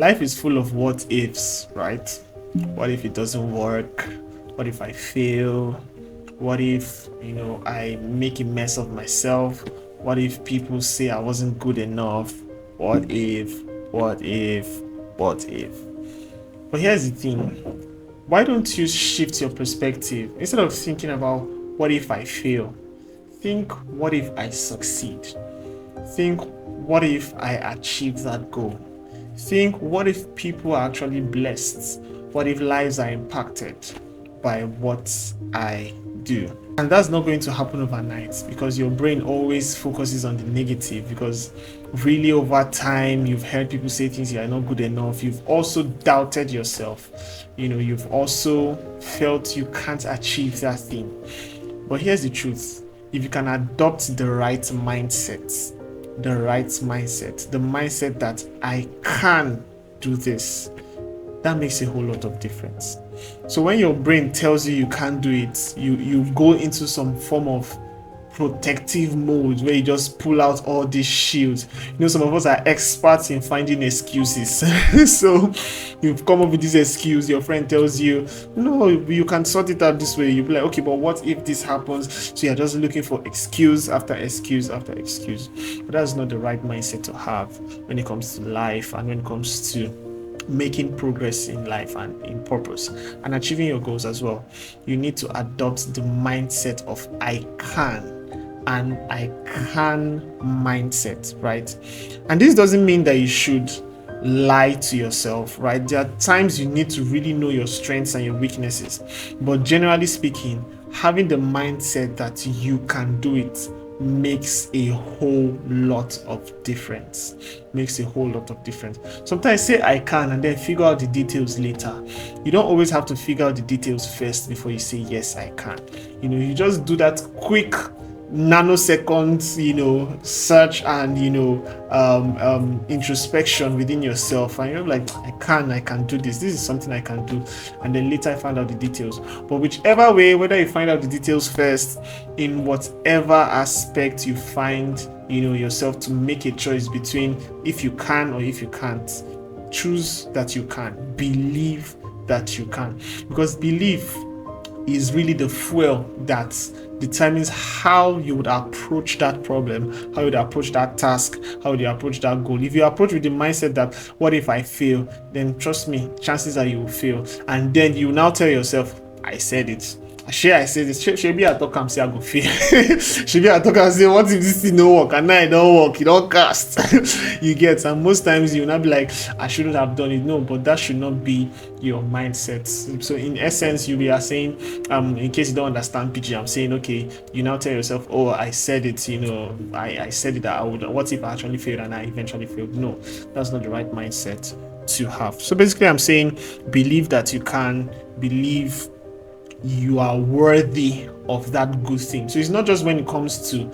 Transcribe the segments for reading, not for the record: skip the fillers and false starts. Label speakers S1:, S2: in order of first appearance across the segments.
S1: life is full of what ifs, right? What if it doesn't work? What if I fail? What if, I make a mess of myself? What if people say I wasn't good enough? What if, what if, what if? But here's the thing. Why don't you shift your perspective? Instead of thinking about what if I fail, think what if I succeed? Think what if I achieve that goal? Think what if people are actually blessed? What if lives are impacted by what I do? And that's not going to happen overnight, because your brain always focuses on the negative, because really over time you've heard people say things, you are not good enough. You've also doubted yourself. You've also felt you can't achieve that thing. But here's the truth. If you can adopt the right mindset, the mindset that I can do this, that makes a whole lot of difference. So when your brain tells you can't do it, you go into some form of protective mode where you just pull out all these shields. Some of us are experts in finding excuses. So you've come up with this excuse, your friend tells you, no, you can sort it out this way. You'll be like, okay, but what if this happens? So you're just looking for excuse after excuse after excuse. But that's not the right mindset to have when it comes to life and when it comes to making progress in life and in purpose and achieving your goals as well. You need to adopt the mindset of I can and I can mindset, right? And this doesn't mean that you should lie to yourself, right? There are times you need to really know your strengths and your weaknesses, but generally speaking, having the mindset that you can do it makes a whole lot of difference. Sometimes say I can and then figure out the details later. You don't always have to figure out the details first before you say yes I can. You just do that quick nanosecond search and introspection within yourself, and you're like, I can do this is something I can do, and then later I find out the details. But whichever way, whether you find out the details first, in whatever aspect you find yourself to make a choice between if you can or if you can't, choose that you can. Believe that you can, because belief is really the fuel that determines how you would approach that problem, how you would approach that task, how you approach that goal. If you approach with the mindset that what if I fail, then trust me, chances are you will fail. And then you now tell yourself, I said it. I said this. Shebi I talk and say I go fail. Shebi I talk and say, what if this thing don't work? And now it don't work, it don't cast. You get, and most times you will not be like, I shouldn't have done it. No, but that should not be your mindset. So in essence, you are saying, in case you don't understand PG, I'm saying, okay, you now tell yourself, oh, I said it, I said it that I would. What if I actually failed and I eventually failed? No, that's not the right mindset to have. So basically, I'm saying, believe that you can, believe you are worthy of that good thing. So it's not just when it comes to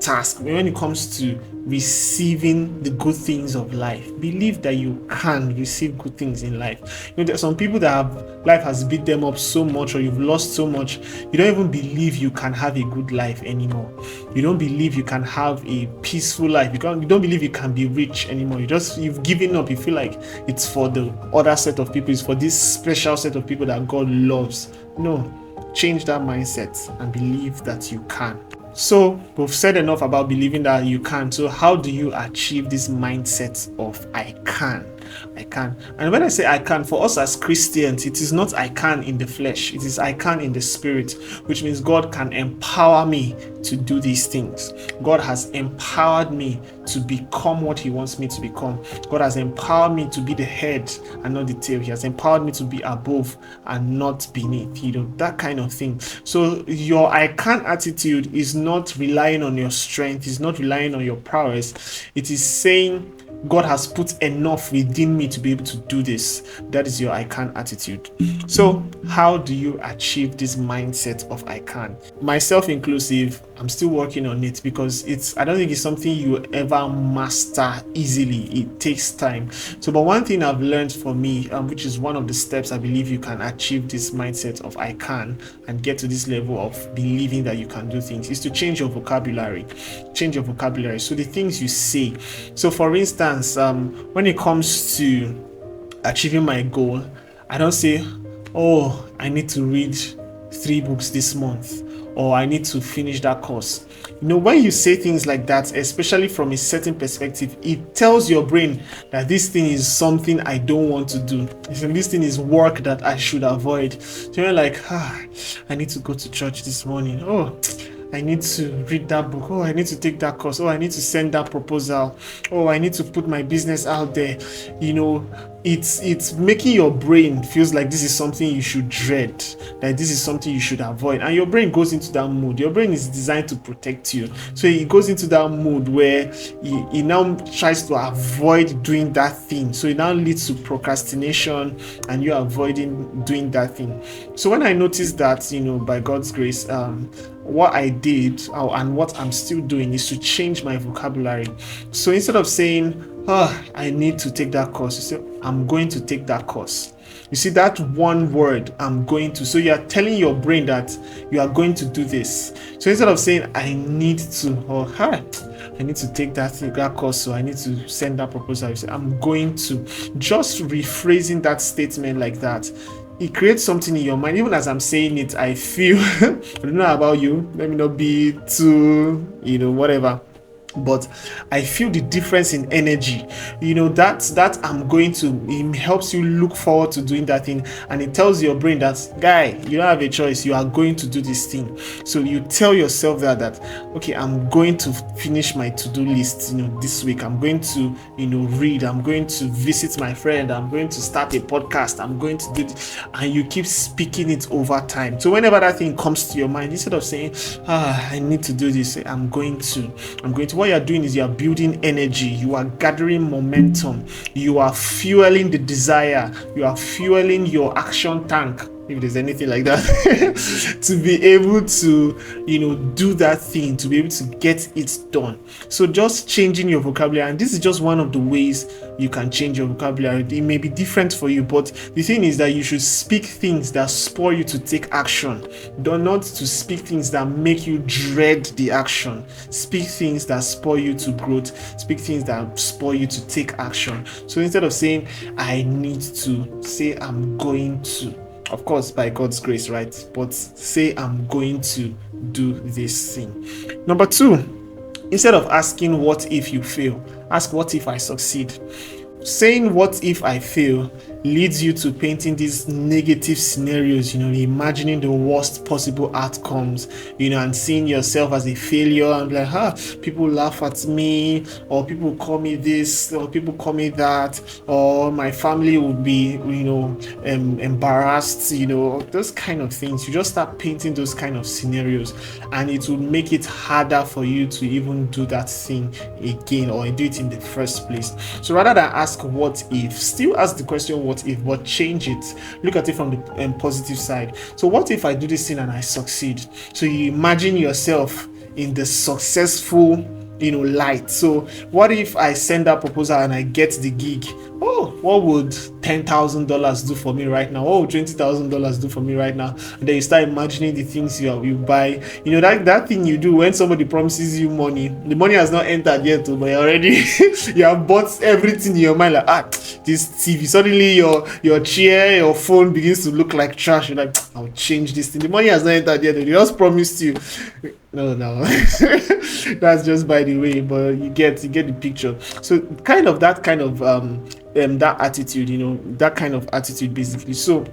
S1: task, when it comes to receiving the good things of life. Believe that you can receive good things in life. There's some people that life has beat them up so much, or you've lost so much, you don't even believe you can have a good life anymore. You don't believe you can have a peaceful life. You don't believe you can be rich anymore. You've given up. You feel like it's for the other set of people, it's for this special set of people that God loves. No, change that mindset and believe that you can. So we've said enough about believing that you can. So how do you achieve this mindset of I can? And when I say I can, for us as Christians, it is not I can in the flesh, it is I can in the spirit, which means God can empower me to do these things. God has empowered me to become what he wants me to become. God has empowered me to be the head and not the tail. He has empowered me to be above and not beneath, that kind of thing. So your I can attitude is not relying on your strength, is not relying on your prowess. It is saying, God has put enough within me to be able to do this. That is your I can attitude. So how do you achieve this mindset of I can? Myself inclusive, I'm still working on it, because I don't think it's something you ever master easily. It takes time. So, but one thing I've learned for me, which is one of the steps I believe you can achieve this mindset of I can and get to this level of believing that you can do things, is to change your vocabulary. Change your vocabulary. So the things you say. So for instance, when it comes to achieving my goal, I don't say, oh, I need to read 3 books this month, or I need to finish that course. When you say things like that, especially from a certain perspective, it tells your brain that this thing is something I don't want to do. This thing is work that I should avoid. So you're like, I need to go to church this morning. Oh, I need to read that book. Oh, I need to take that course. Oh, I need to send that proposal. Oh, I need to put my business out there. It's making your brain feels like this is something you should dread, that this is something you should avoid, and your brain goes into that mood. Your brain is designed to protect you, so it goes into that mood where it now tries to avoid doing that thing. So it now leads to procrastination, and you're avoiding doing that thing. So when I noticed that, by God's grace, what I did and what I'm still doing is to change my vocabulary. So instead of saying, I need to take that course, you say, I'm going to take that course. You see that one word, I'm going to. So you're telling your brain that you are going to do this. So instead of saying, I need to, or I need to take that course, so I need to send that proposal, you say, I'm going to. Just rephrasing that statement like that, it creates something in your mind. Even as I'm saying it, I feel, I don't know about you, let me not be too, whatever, but I feel the difference in energy. That I'm going to, it helps you look forward to doing that thing, and it tells your brain that, guy, you don't have a choice, you are going to do this thing. So you tell yourself that okay, I'm going to finish my to-do list this week. I'm going to read, I'm going to visit my friend, I'm going to start a podcast, I'm going to do this. And you keep speaking it over time. So whenever that thing comes to your mind, instead of saying, I need to do this, say, I'm going to. What you're doing is you're building energy, you are gathering momentum, you are fueling the desire, you are fueling your action tank, if there's anything like that, to be able to do that thing, to be able to get it done. So just changing your vocabulary, and this is just one of the ways you can change your vocabulary. It may be different for you, but the thing is that you should speak things that spur you to take action, not to speak things that make you dread the action. Speak things that spur you to growth, speak things that spur you to take action. So instead of saying I need to, say I'm going to. Of course, by God's grace, right? But say I'm going to do this thing. Number 2, instead of asking what if you fail, ask what if I succeed. Saying what if I fail leads you to painting these negative scenarios, imagining the worst possible outcomes, and seeing yourself as a failure, and like, people laugh at me, or people call me this, or people call me that, or my family would be, embarrassed, those kind of things. You just start painting those kind of scenarios, and it will make it harder for you to even do that thing again, or do it in the first place. So rather than ask what if, still ask the question what if, but change it. Look at it from the positive side. So what if I do this thing and I succeed? So you imagine yourself in the successful light. So what if I send that proposal and I get the gig? Oh, what would $10,000 do for me right now? Oh, $20,000 do for me right now? And then you start imagining the things you buy. That thing you do when somebody promises you money. The money has not entered yet, but already you have bought everything in your mind. Like, this TV. Suddenly your chair, your phone begins to look like trash. You're like, I'll change this thing. The money has not entered yet. They just promised you. No. That's just by the way, but you get the picture. So that attitude, that kind of attitude basically. So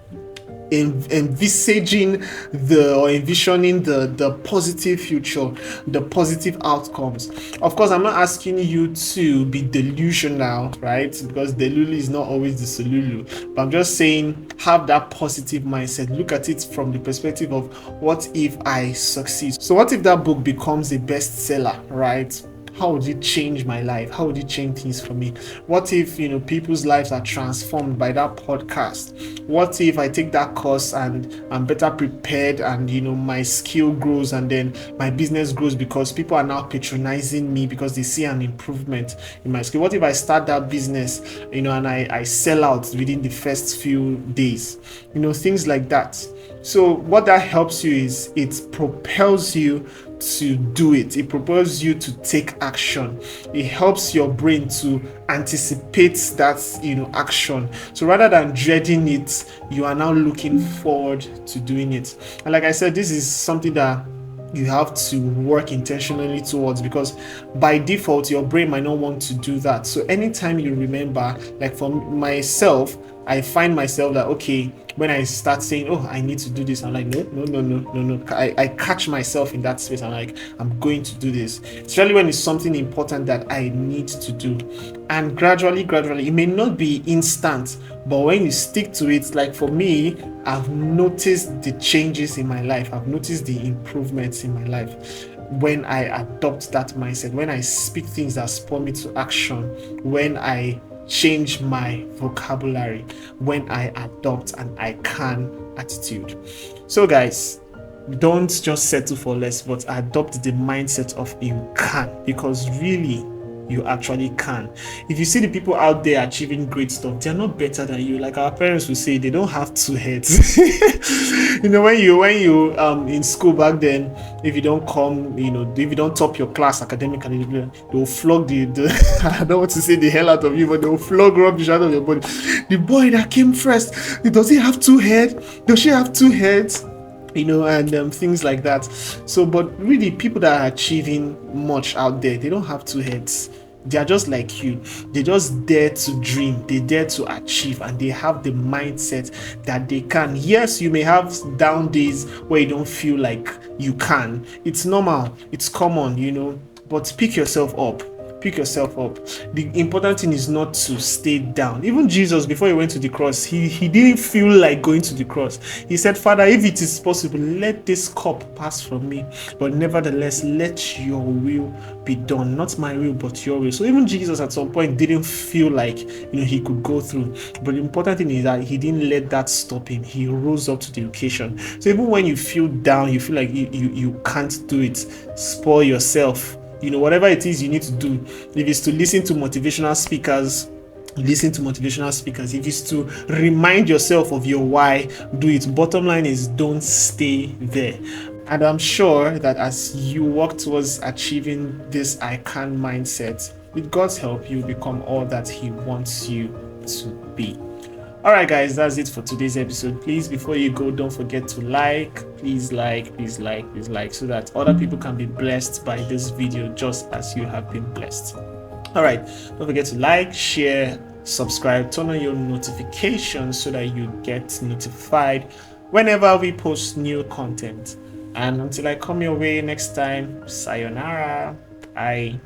S1: envisioning the positive future, the positive outcomes. Of course, I'm not asking you to be delusional, right? Because delulu is not always the solulu. But I'm just saying, have that positive mindset. Look at it from the perspective of what if I succeed. So what if that book becomes a bestseller, right? how would it change my life? How would it change things for me? What if, people's lives are transformed by that podcast? What if I take that course and I'm better prepared, and my skill grows, and then my business grows because people are now patronizing me because they see an improvement in my skill? What if I start that business, and I sell out within the first few days? Things like that. So what that helps you is it propels you to do it. It propels you to take action. It helps your brain to anticipate that action. So rather than dreading it, you are now looking forward to doing it. And like I said, this is something that you have to work intentionally towards, because by default your brain might not want to do that. So anytime you remember, like for myself, I find myself that, okay, when I start saying, oh, I need to do this, I'm like, no. I catch myself in that space. I'm like, I'm going to do this, especially when it's something important that I need to do. And gradually, it may not be instant, but when you stick to it, like for me, I've noticed the changes in my life. I've noticed the improvements in my life when I adopt that mindset, when I speak things that spur me to action, when I change my vocabulary, when I adopt an I can attitude. So guys, don't just settle for less, but adopt the mindset of you can, because really you actually can. If you see the people out there achieving great stuff, they're not better than you. Like our parents would say, they don't have two heads. When you in school back then, if you don't come, if you don't top your class academically, they'll flog the I don't want to say the hell out of you, but they'll flog rubbish out of your body. The boy that came first, does he have two heads? Does she have two heads? And things like that. So, but really, people that are achieving much out there, they don't have two heads. They are just like you. They just dare to dream, they dare to achieve, and they have the mindset that they can. Yes, you may have down days where you don't feel like you can. It's normal, it's common, but pick yourself up. The important thing is not to stay down. Even Jesus, before he went to the cross, he didn't feel like going to the cross. He said, Father, if it is possible, let this cup pass from me, but nevertheless, let your will be done, not my will but your will. So even Jesus at some point didn't feel like he could go through, but the important thing is that he didn't let that stop him. He rose up to the occasion. So even when you feel down, you feel like you can't do it, spoil yourself, whatever it is you need to do. If it's to listen to motivational speakers, if it's to remind yourself of your why, do it. Bottom line is, don't stay there. And I'm sure that as you work towards achieving this I can mindset, with God's help, you become all that he wants you to be. All right, guys, that's it for today's episode. Please, before you go, don't forget to please like, so that other people can be blessed by this video just as you have been blessed. All right, don't forget to like, share, subscribe, turn on your notifications so that you get notified whenever we post new content. And until I come your way next time, sayonara. Bye.